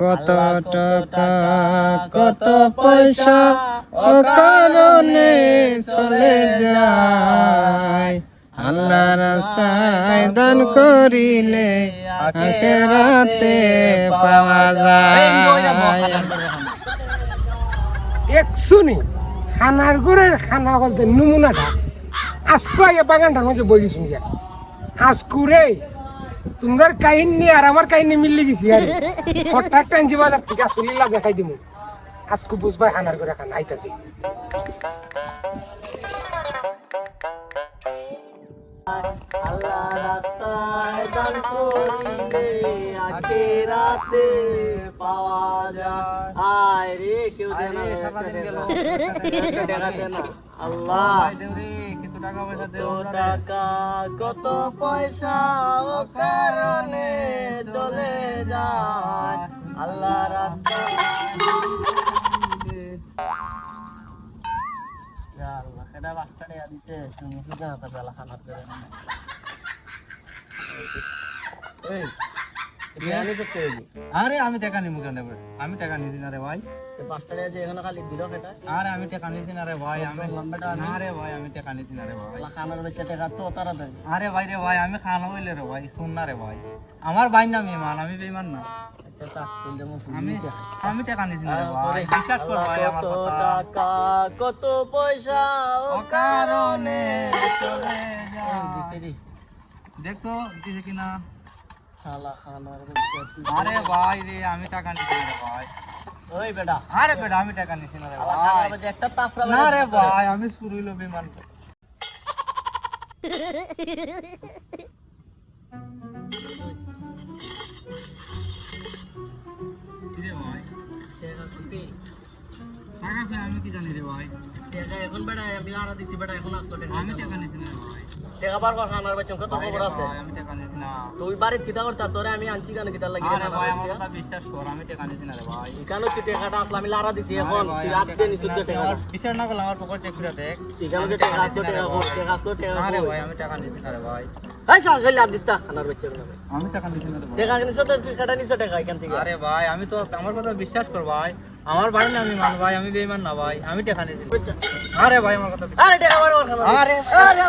কত টাকা কত পয়সা অকারণে চলে যায়, আল্লাহ রাস্তায় দান করিলে আখিরাতে পাওয়া যায়। একশুনি খানার ঘরের খানা বলতে নমুনাটা আজকু আগে বাগানটার মধ্যে বইগেছি গিয়া আজকু রে তোমার কাহিনী আর আমার কাহিনী মিললে গেছি আর হঠাৎ টানছি বাজার থেকে আসলিলা দেখাই দিব আজকু বুঝবাই খানার ঘরে খানা আইতাছি। আল্লাহ রাস্তায় দান করিলে আখিরাতে পাওয়া যায়। আয় রে কেউ দেনা না আল্লাহ কত টাকা কত পয়সা ও কারণে চলে যায়, আল্লাহ রাস্তায় এটা বাচ্চাটা দিতে তুমি কি জানো তা বেলা খানা করে আরে আমি টাকা নিবো কেন? আমি টাকা নিছি না রে ভাই। পাঁচটা যে এখানে খালি দিল সেটা আরে আমি টাকা নিছি না রে ভাই। আমি না রে ভাই, আমি টাকা নিছি না রে ভাই। খানার বেচে টাকা তো তাড়াতাড়ি। আরে ভাই রে ভাই, আমি খানা হইলে রে ভাই, শুন না রে ভাই, আমার ভাই না মেহমান, আমি বেইমান না। আমি টাকা নিছি না রে ভাই, বিশ্বাস কর ভাই আমার কথা। টাকা কত পয়সা ও কারণে চলে যায়। দেখো দিছে কিনা। শালা খানার আরে ভাই রে, আমি টাকা নিছি না রে ভাই। ওই বেটা, আরে বেটা, আমি টাকা নিছি না রে ভাই। একটা তাফরা না রে ভাই, আমি শুরু হইলো বেইমান। আমি কি জানি রে ভাই। এখন বেটা আমি আরা দিছি বেটা, এখন আসলো টাকা। আমি টাকা নিছি না রে ভাই। টাকা বার কর খানার বেচে কত খবর আছে? আমি টাকা নিছি না। তুই বাড়িতে কিটা করতা? তোরে আমি আনছি কেন কিটা লাগি? আরে ভাই আমার কথা বিশ্বাস কর, আমি টাকা নিছি না রে ভাই। কেন তুই টাকাটা আসলে আমি লারা দিছি, এখন তুই রাত দিয়ে নিছিস টাকা। বিশ্বাস না করলে আমার পকেট চেক করে দেখ। এখানে যে টাকা আসলো টাকা কর, টাকা আসলো টাকা কর। আরে ভাই আমি টাকা নিছি না রে ভাই। এই সাল সাল লাভ দিস্তা খানার বেচে না। আমি টাকা নিছি না রে ভাই। টাকা নিছ তো তুই কাটা নিছ টাকা এখান থেকে। আরে ভাই আমি তো আমার কথা বিশ্বাস কর ভাই, আমার বাড়ি না আমি মান ভাই, আমি বেঈমান না ভাই, আমি টাকা নিছি। আরে ভাই আমার কথা আরে টাকা বার কর খানার। আরে আরে